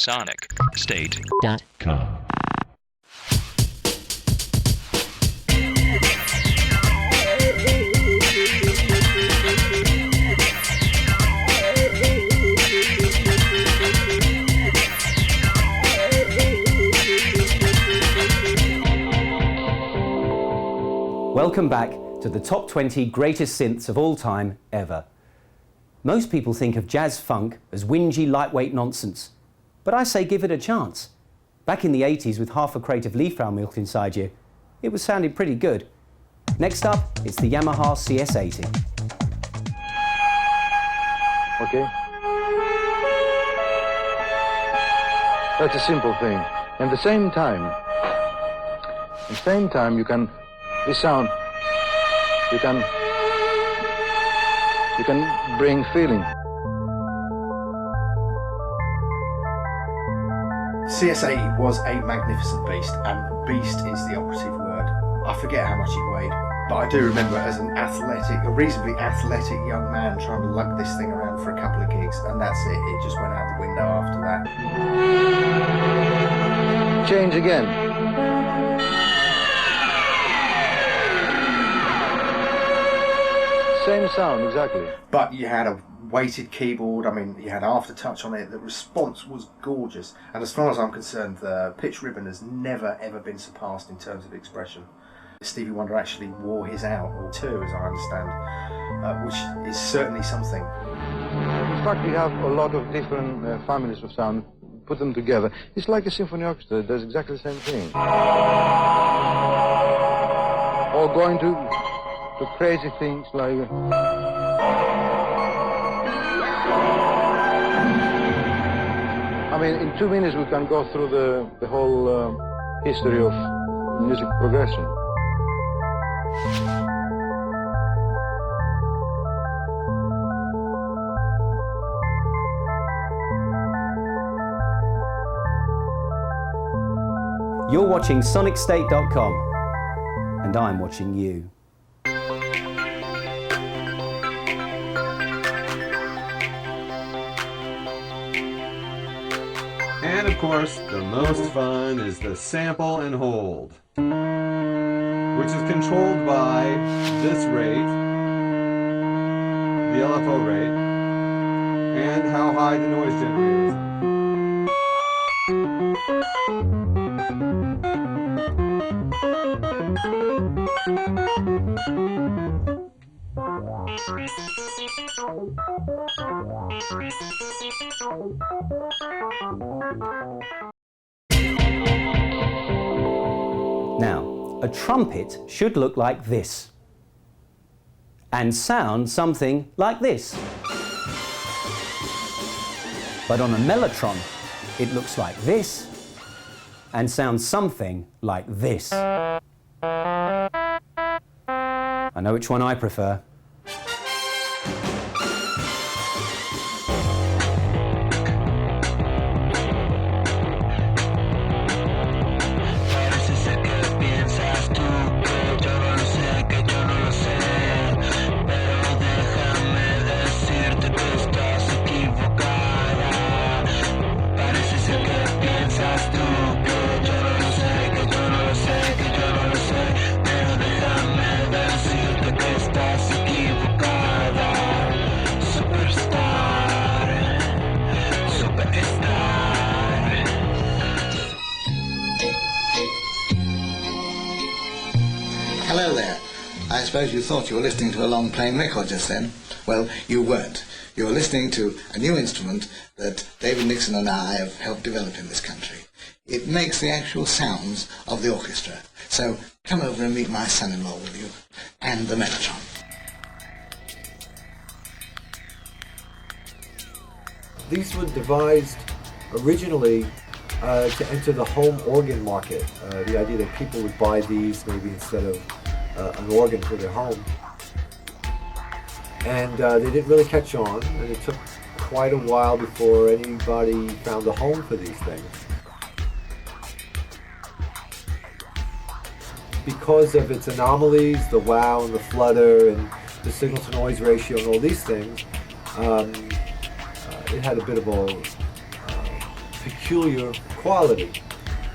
sonicstate.com. Welcome back to the top 20 greatest synths of all time ever. Most people think of jazz funk as whingy, lightweight nonsense, but I say give it a chance. Back in the 80s, with half a crate of leaf brown milk inside you, it was sounding pretty good. Next up, it's the Yamaha CS-80. Okay. That's a simple thing. And at the same time, you can, this sound, you can bring feeling. CS-80 was a magnificent beast, and beast is the operative word. I forget how much it weighed, but I do remember as an a reasonably athletic young man trying to lug this thing around for a couple of gigs, and that's it. It just went out the window after that. Change again. Same sound, exactly. But you had a weighted keyboard, I mean, you had aftertouch on it, the response was gorgeous. And as far as I'm concerned, the pitch ribbon has never ever been surpassed in terms of expression. Stevie Wonder actually wore his out, or two as I understand, which is certainly something. In fact, we have a lot of different families of sound, put them together. It's like a symphony orchestra, it does exactly the same thing. Or going to crazy things like... I mean, in 2 minutes we can go through the whole history of music progression. You're watching sonicstate.com, and I'm watching you. And of course, the most fun is the sample and hold, which is controlled by this rate, the LFO rate, and how high the noise generator is. Now, a trumpet should look like this and sound something like this. But on a Mellotron, it looks like this and sounds something like this. I know which one I prefer. Hello there. I suppose you thought you were listening to a long playing record just then. Well, you weren't. You were listening to a new instrument that David Nixon and I have helped develop in this country. It makes the actual sounds of the orchestra. So come over and meet my son-in-law, will you? And the Mellotron. These were devised originally to enter the home organ market. The idea that people would buy these maybe instead of an organ for their home. And they didn't really catch on, and it took quite a while before anybody found a home for these things. Because of its anomalies, the wow and the flutter and the signal-to-noise ratio and all these things, it had a bit of a peculiar quality.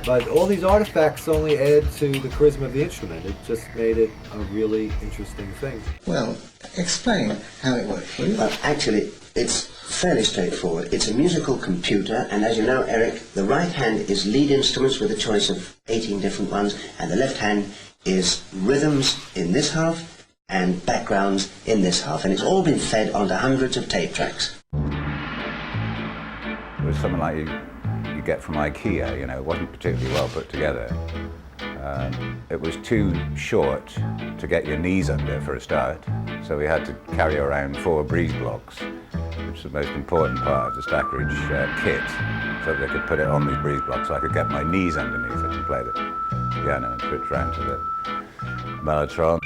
But all these artifacts only add to the charisma of the instrument. It just made it a really interesting thing. Well, explain how it works, will you? Well, actually, it's fairly straightforward. It's a musical computer, and as you know, Eric, the right hand is lead instruments with a choice of 18 different ones, and the left hand is rhythms in this half and backgrounds in this half, and it's all been fed onto hundreds of tape tracks. It was something like you get from IKEA, you know, it wasn't particularly well put together. It was too short to get your knees under for a start, so we had to carry around 4 breeze blocks, which is the most important part of the Stackeridge kit, so that they could put it on these breeze blocks so I could get my knees underneath it and play the piano and switch around to the Mellotron.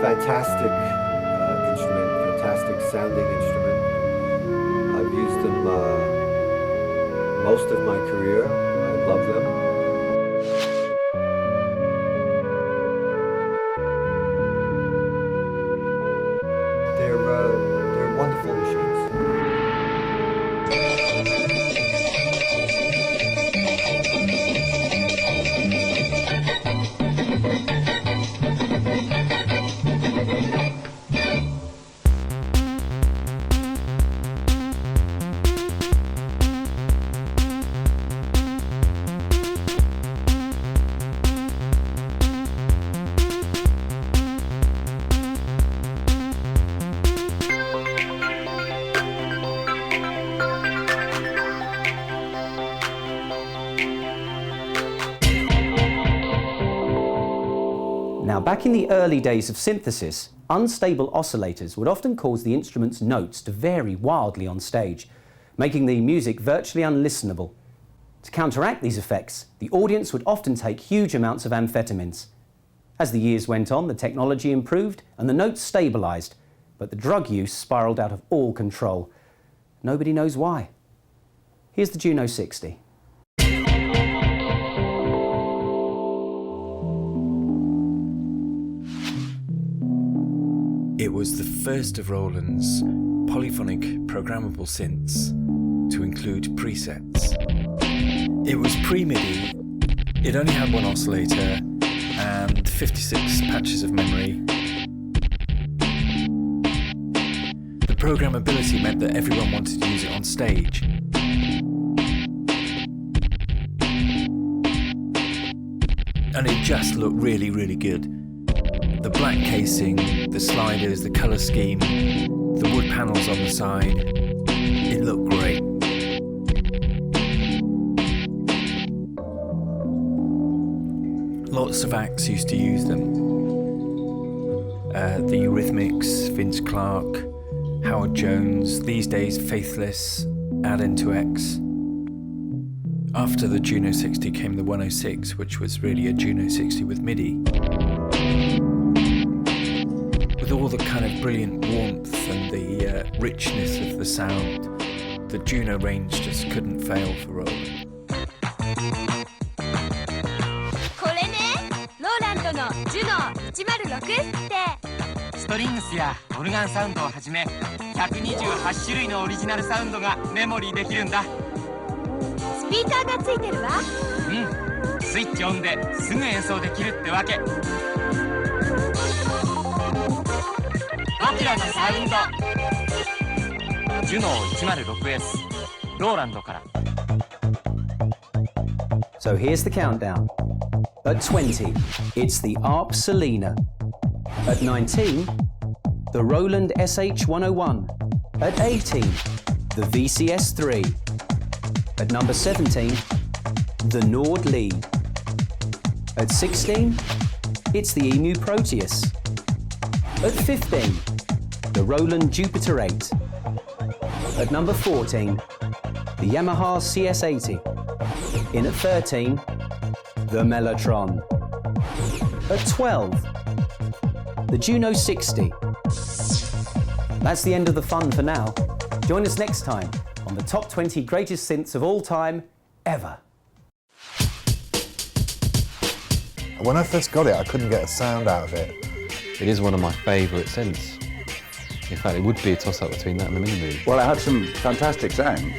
Fantastic instrument, fantastic sounding instrument. I've used them most of my career. I love them. They're wonderful machines. Now, back in the early days of synthesis, unstable oscillators would often cause the instrument's notes to vary wildly on stage, making the music virtually unlistenable. To counteract these effects, the audience would often take huge amounts of amphetamines. As the years went on, the technology improved and the notes stabilised, but the drug use spiralled out of all control. Nobody knows why. Here's the Juno 60. It was the first of Roland's polyphonic programmable synths to include presets. It was pre-MIDI, it only had 1 oscillator and 56 patches of memory. The programmability meant that everyone wanted to use it on stage. And it just looked really, really good. The black casing, the sliders, the colour scheme, the wood panels on the side, it looked great. Lots of acts used to use them. The Eurythmics, Vince Clarke, Howard Jones, these days Faithless, Add Into X. After the Juno 60 came the 106, which was really a Juno 60 with MIDI. With all the kind of brilliant warmth and the richness of the sound, the Juno range just couldn't fail for Roland. これね、ローランドのジュノ106ってストリングスやオルガンサウンドをはじめ128種類のオリジナルサウンドがメモリーできるんだ。スピーカーがついてるわ。うん、スイッチオンですぐ演奏できるってわけ。アキラのサウンドジュノ 106S ローランドから。 So here's the countdown. At 20, it's the ARP Selena. At 19, the Roland SH-101. At 18, the VCS-3. At number 17, the Nord Lee. At 16, it's the EMU Proteus. At 15, the Roland Jupiter 8. At number 14, the Yamaha CS-80. In at 13, the Mellotron. At 12, the Juno 60. That's the end of the fun for now. Join us next time on the top 20 greatest synths of all time, ever. When I first got it, I couldn't get a sound out of it. It is one of my favourite synths. In fact, it would be a toss-up between that and the Mini Moog. Well, it had some fantastic sound.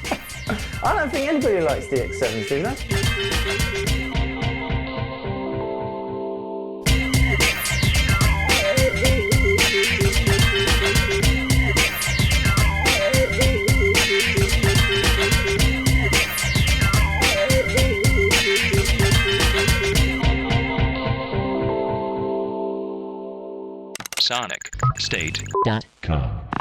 I don't think anybody likes DX7s, do they? sonicstate.com